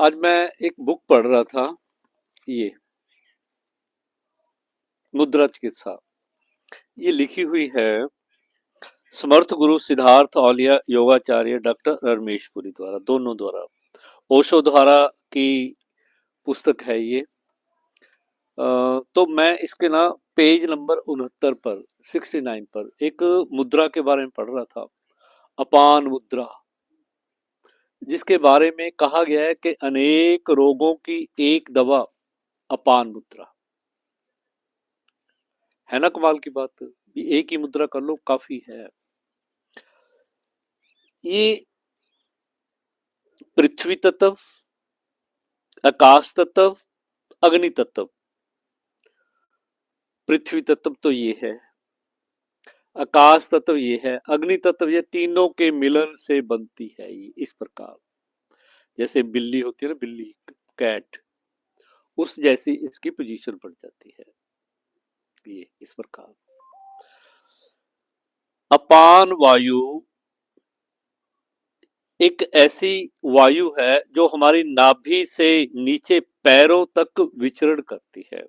आज मैं एक बुक पढ़ रहा था, ये मुद्रा चिकित्सा। ये लिखी हुई है समर्थ गुरु सिद्धार्थ औलिया योगाचार्य डॉक्टर रमेशपुरी द्वारा, दोनों द्वारा। ओशो द्वारा की पुस्तक है ये। तो मैं इसके ना पेज नंबर 69 पर 69 पर एक मुद्रा के बारे में पढ़ रहा था, अपान मुद्रा, जिसके बारे में कहा गया है कि अनेक रोगों की एक दवा अपान मुद्रा है। ना कमाल की बात, ये एक ही मुद्रा कर लो काफी है। ये पृथ्वी तत्व, आकाश तत्व, अग्नि तत्व। पृथ्वी तत्व तो ये है, आकाश तत्व ये है, अग्नि तत्व ये तीनों के मिलन से बनती है। ये इस प्रकार, जैसे बिल्ली होती है ना, बिल्ली, कैट, उस जैसी इसकी पोजीशन बढ़ जाती है। ये इस प्रकार अपान वायु एक ऐसी वायु है जो हमारी नाभि से नीचे पैरों तक विचरण करती है।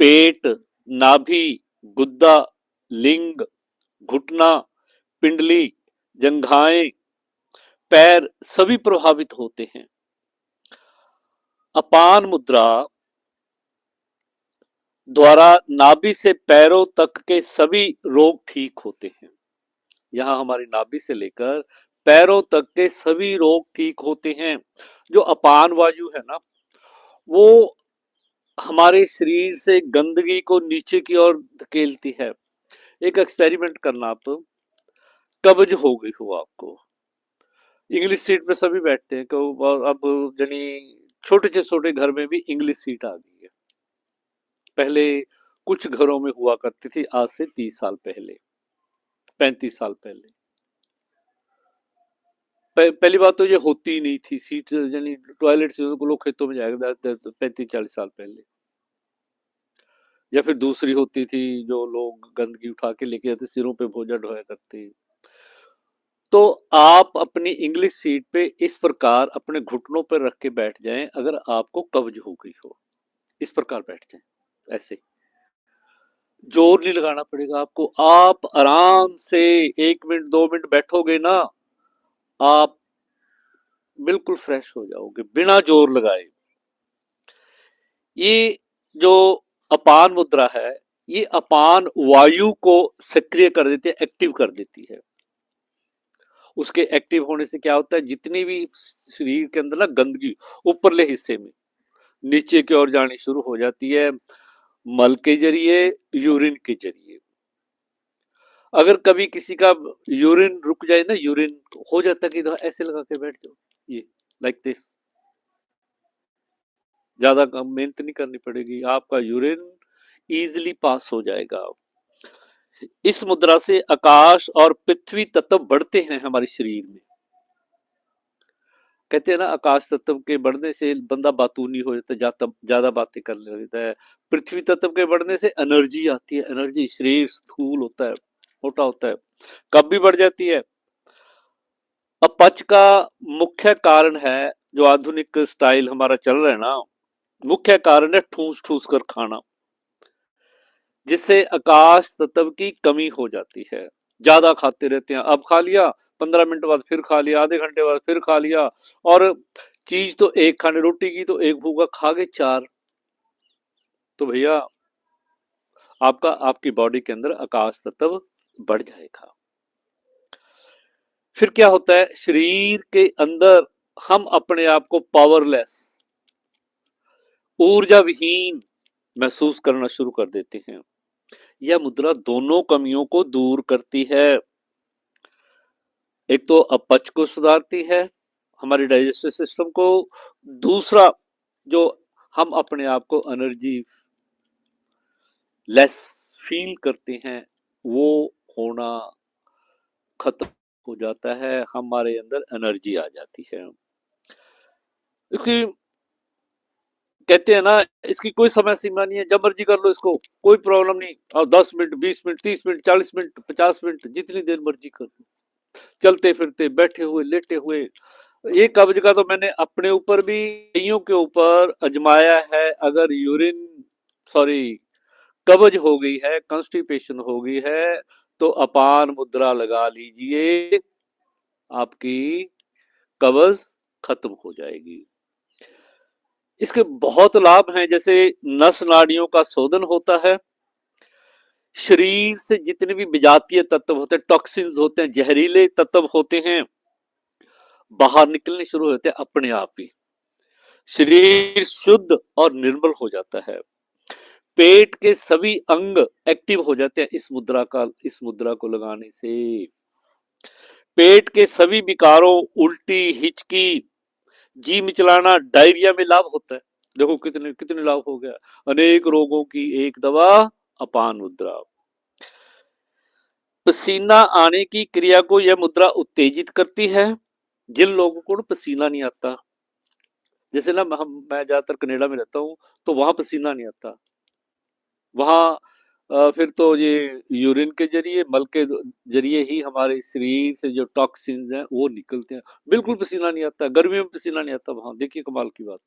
पेट, नाभि, गुद्दा, लिंग, घुटना, पिंडली, जंघाएं, पैर सभी प्रभावित होते हैं। अपान मुद्रा द्वारा नाभि से पैरों तक के सभी रोग ठीक होते हैं। यहां हमारी नाभि से लेकर पैरों तक के सभी रोग ठीक होते हैं। जो अपान वायु है ना, वो हमारे शरीर से गंदगी को नीचे की ओर धकेलती है। एक एक्सपेरिमेंट करना, आप कब्ज हो गई हो आपको, इंग्लिश सीट पे सभी बैठते हैं, अब यानी छोटे से छोटे घर में भी इंग्लिश सीट आ गई है। पहले कुछ घरों में हुआ करती थी, आज से 30 साल पहले, 35 साल पहले। पहली बात तो ये होती ही नहीं थी सीट, यानी टॉयलेट से लोग खेतों में जाएगा 35-40 साल पहले। या फिर दूसरी होती थी, जो लोग गंदगी उठा के लेके जाते, सिरों पे बोझा ढोया करते। तो आप अपनी इंग्लिश सीट पे इस प्रकार अपने घुटनों पर रख के बैठ जाएं, अगर आपको कब्ज हो गई हो, इस प्रकार बैठ जाएं। ऐसे जोर नहीं लगाना पड़ेगा आपको, आप आराम से 1 मिनट 2 मिनट बैठोगे ना, आप बिल्कुल फ्रेश हो जाओगे बिना जोर लगाए। ये जो अपान मुद्रा है, ये अपान वायु को सक्रिय कर देती है, एक्टिव कर देती है। उसके एक्टिव होने से क्या होता है, जितनी भी शरीर के अंदर ना गंदगी ऊपरले हिस्से में नीचे की ओर जानी शुरू हो जाती है, मल के जरिए, यूरिन के जरिए। अगर कभी किसी का यूरिन रुक जाए ना, यूरिन हो जाता है कि तो ऐसे लगा के बैठ जाओ, ये लाइक दिस, ज्यादा मेहनत नहीं करनी पड़ेगी, आपका यूरिन इजीली पास हो जाएगा। इस मुद्रा से आकाश और पृथ्वी तत्व बढ़ते हैं हमारे शरीर में। कहते हैं ना, आकाश तत्व के बढ़ने से बंदा बातूनी हो जाता है, ज्यादा बातें करने लगता है। पृथ्वी तत्व के बढ़ने से एनर्जी आती है, एनर्जी, शरीर स्थूल होता है, मोटा होता है। कब भी बढ़ जाती है। अपच का मुख्य कारण है, जो आधुनिक स्टाइल हमारा चल रहा है ना, मुख्य कारण है ठूस ठूस कर खाना, जिससे आकाश तत्व की कमी हो जाती है। ज्यादा खाते रहते हैं, अब खा लिया, 15 मिनट बाद फिर खा लिया, आधे घंटे बाद फिर खा लिया, और चीज तो एक खाने, रोटी की तो एक भूखा, खा गए 4। तो भैया आपकी बॉडी के अंदर आकाश तत्व बढ़ जाएगा। फिर क्या होता है, शरीर के अंदर हम अपने आप को पावरलेस, ऊर्जा विहीन महसूस करना शुरू कर देते हैं। यह मुद्रा दोनों कमियों को दूर करती है। एक तो अपच को सुधारती है, हमारे डाइजेस्टिव सिस्टम को। दूसरा, जो हम अपने आप को एनर्जी लेस फील करते हैं, वो होना खत्म हो जाता है, हमारे अंदर एनर्जी आ जाती है। क्योंकि कहते हैं ना, इसकी कोई समय सीमा नहीं है, जब मर्जी कर लो इसको, कोई प्रॉब्लम नहीं। और 10 minute, 20 minute, 30 minute, 40 minute, 50 minute, जितनी देर मर्जी कर लो, चलते फिरते, बैठे हुए, लेटे हुए, ये कब्ज का तो मैंने अपने ऊपर भी, कईयों के ऊपर आजमाया है। अगर यूरिन, सॉरी, कब्ज हो गई है, कॉन्स्टिपेशन हो गई है, तो अपान मुद्रा लगा लीजिए, आपकी कब्ज खत्म हो जाएगी। इसके बहुत लाभ हैं, जैसे नस नाड़ियों का शोधन होता है, शरीर से जितने भी विजातीय तत्व होते हैं, टॉक्सिन्स होते हैं, जहरीले तत्व होते हैं, बाहर निकलने शुरू होते हैं अपने आप ही। शरीर शुद्ध और निर्मल हो जाता है। पेट के सभी अंग एक्टिव हो जाते हैं इस मुद्रा को लगाने से। पेट के सभी विकारों, उल्टी, हिचकी, जी मिचलाना, डायरिया में लाभ होता है। देखो कितने कितने लाभ हो गया। अनेक रोगों की एक दवा, अपान मुद्रा। पसीना आने की क्रिया को यह मुद्रा उत्तेजित करती है। जिन लोगों को पसीना नहीं आता, जैसे ना मैं ज्यादातर कनाडा में रहता हूँ, तो वहां पसीना नहीं आता। वहां फिर तो ये यूरिन के जरिए, मल के जरिए ही हमारे शरीर से जो टॉक्सिन्स हैं वो निकलते हैं। बिल्कुल पसीना नहीं आता, गर्मी में पसीना नहीं आता वहां। देखिए कमाल की बात।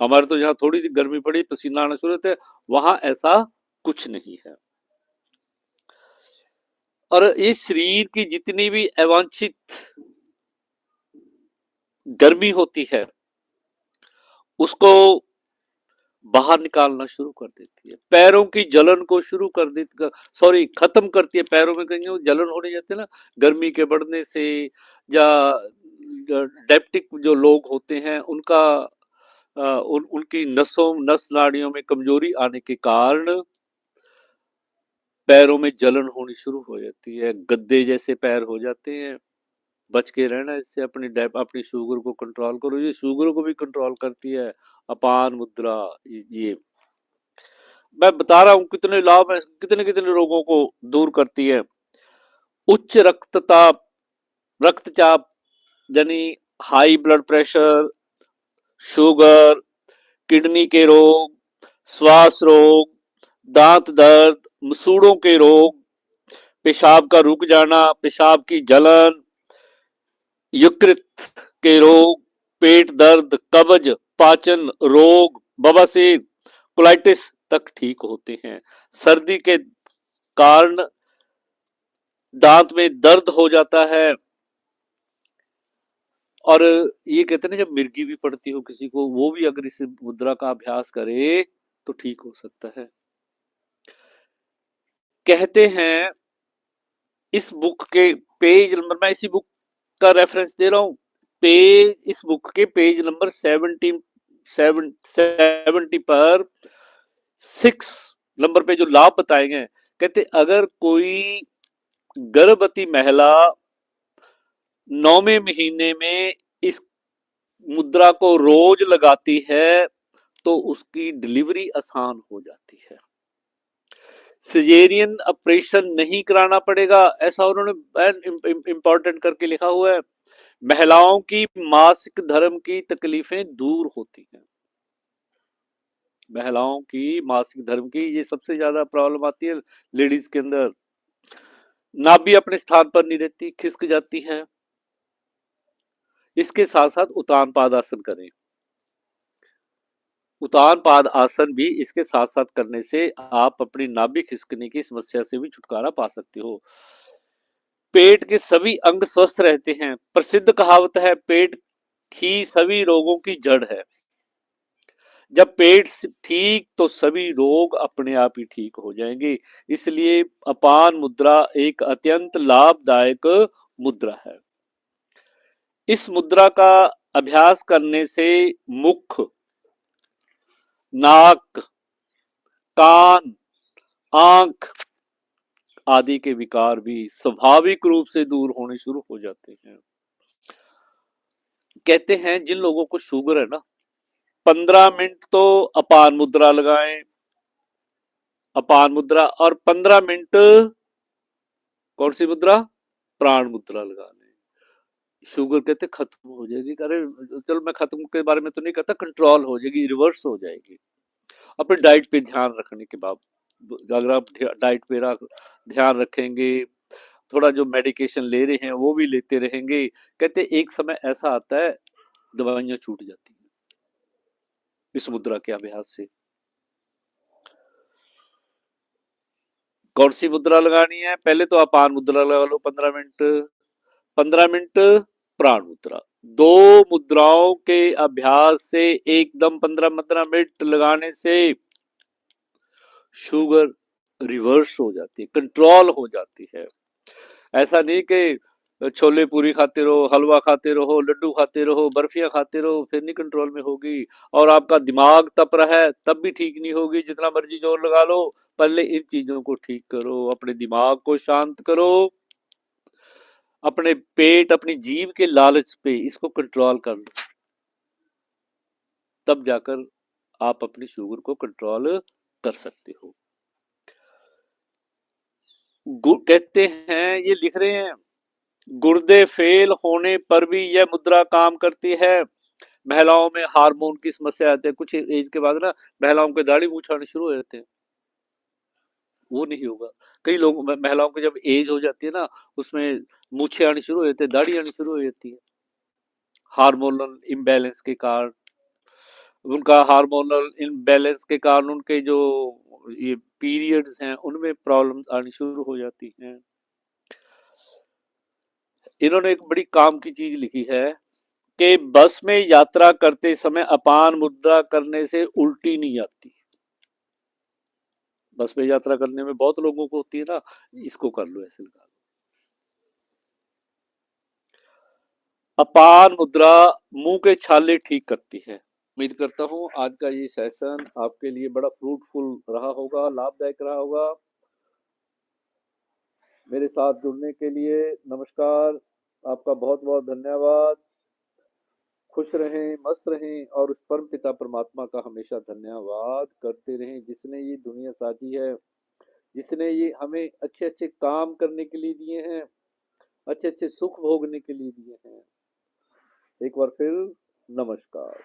हमारे तो यहाँ थोड़ी सी गर्मी पड़ी, पसीना आना शुरू होता है, वहां ऐसा कुछ नहीं है। और इस शरीर की जितनी भी अवांछित गर्मी होती है, उसको बाहर निकालना शुरू कर देती है। पैरों की जलन को शुरू कर देती, सॉरी, खत्म करती है। पैरों में कहीं जलन होने जाती है ना, गर्मी के बढ़ने से, या डायबिटिक जो लोग होते हैं उनका उनकी नस नाड़ियों में कमजोरी आने के कारण पैरों में जलन होनी शुरू हो जाती है, गद्दे जैसे पैर हो जाते हैं। बच के रहना इससे। अपनी शुगर को कंट्रोल करो, ये शुगर को भी कंट्रोल करती है अपान मुद्रा। ये मैं बता रहा हूं कितने लाभ है, कितने कितने रोगों को दूर करती है। उच्च रक्तचाप यानी high blood pressure, sugar, kidney के रोग, श्वास रोग, दांत दर्द, मसूड़ों के रोग, पेशाब का रुक जाना, पेशाब की जलन, यकृत के रोग, पेट दर्द, कब्ज, पाचन रोग, बवासीर, कोलाइटिस तक ठीक होते हैं। सर्दी के कारण दांत में दर्द हो जाता है। और ये कहते हैं ना, जब मिर्गी भी पड़ती हो किसी को, वो भी अगर इस मुद्रा का अभ्यास करे तो ठीक हो सकता है। कहते हैं इस बुक के पेज नंबर, मैं इसी बुक का रेफरेंस दे रहा हूं, पेज, इस बुक के पेज नंबर 70 पर 6 नंबर पे जो लाभ बताए गए, कहते अगर कोई गर्भवती महिला 9वें महीने में इस मुद्रा को रोज लगाती है तो उसकी डिलीवरी आसान हो जाती है। सिजेरियन ऑपरेशन नहीं कराना पड़ेगा, ऐसा उन्होंने इंपॉर्टेंट करके लिखा हुआ है। महिलाओं की मासिक धर्म की तकलीफें दूर होती हैं। महिलाओं की मासिक धर्म की ये सबसे ज्यादा प्रॉब्लम आती है लेडीज के अंदर। नाभि अपने स्थान पर नहीं रहती, खिसक जाती है। इसके साथ साथ उतान पाद आसन करें। उतान पाद आसन भी इसके साथ साथ करने से आप अपनी नाभि खिसकने की समस्या से भी छुटकारा पा सकते हो। पेट के सभी अंग स्वस्थ रहते हैं। प्रसिद्ध कहावत है, पेट ही सभी रोगों की जड़ है। जब पेट ठीक तो सभी रोग अपने आप ही ठीक हो जाएंगे। इसलिए अपान मुद्रा एक अत्यंत लाभदायक मुद्रा है। इस मुद्रा का अभ्यास करने से मुख, नाक, कान, आंख आदि के विकार भी स्वाभाविक रूप से दूर होने शुरू हो जाते हैं। कहते हैं जिन लोगों को शुगर है ना, 15 मिनट तो अपान मुद्रा लगाएं, अपान मुद्रा, और 15 मिनट कौन सी मुद्रा, प्राण मुद्रा लगा लें। शुगर कहते खत्म हो जाएगी। अरे चलो, मैं खत्म के बारे में तो नहीं कहता, कंट्रोल हो जाएगी, रिवर्स हो जाएगी। अपने डाइट पे ध्यान रखने के बाद, अगर आप डाइट पे ध्यान रखेंगे, थोड़ा जो मेडिकेशन ले रहे हैं वो भी लेते रहेंगे। कहते एक समय ऐसा आता है दवाइयां छूट जाती हैं इस मुद्रा के अभ्यास से। कौन सी मुद्रा लगानी है? पहले तो अपान मुद्रा लगा लो 15 मिनट, 15 मिनट प्राण मुद्रा। दो मुद्राओं के अभ्यास से एकदम 15-15 मिनट लगाने से शुगर रिवर्स हो जाती है, कंट्रोल हो जाती है। ऐसा नहीं कि छोले पूरी खाते रहो, हलवा खाते रहो, लड्डू खाते रहो, बर्फियां खाते रहो, फिर नहीं कंट्रोल में होगी। और आपका दिमाग तप रहा है तब भी ठीक नहीं होगी, जितना मर्जी जोर लगा लो। पहले इन चीजों को ठीक करो, अपने दिमाग को शांत करो, अपने पेट अपनी जीभ के लालच पे इसको कंट्रोल कर लो, तब जाकर आप अपनी शुगर को कंट्रोल कर सकते हो। कहते हैं, ये लिख रहे हैं, गुर्दे फेल होने पर भी यह मुद्रा काम करती है। महिलाओं में हार्मोन की समस्या आती है, कुछ एज के बाद ना महिलाओं के दाढ़ी मूछ आने शुरू हो जाते हैं, वो नहीं होगा। कई लोग महिलाओं को जब एज हो जाती है ना, उसमें मूछे आनी शुरू हो जाती है, दाढ़ी आनी शुरू हो जाती है, हार्मोनल इम्बैलेंस के कारण। उनका हार्मोनल इम्बैलेंस के कारण उनके जो ये पीरियड्स हैं उनमें प्रॉब्लम आनी शुरू हो जाती हैं। इन्होंने एक बड़ी काम की चीज लिखी है कि बस में यात्रा करते समय अपान मुद्रा करने से उल्टी नहीं आती। बस में यात्रा करने में बहुत लोगों को होती है ना, इसको कर लो, ऐसे लगा लो। अपान मुद्रा मुंह के छाले ठीक करती है। उम्मीद करता हूँ आज का ये सेशन आपके लिए बड़ा फ्रूटफुल रहा होगा, लाभदायक रहा होगा। मेरे साथ जुड़ने के लिए नमस्कार, आपका बहुत बहुत धन्यवाद। खुश रहें, मस्त रहें और उस परम पिता परमात्मा का हमेशा धन्यवाद करते रहें, जिसने ये दुनिया साजी है, जिसने ये हमें अच्छे अच्छे काम करने के लिए दिए हैं, अच्छे अच्छे सुख भोगने के लिए दिए हैं। एक बार फिर नमस्कार।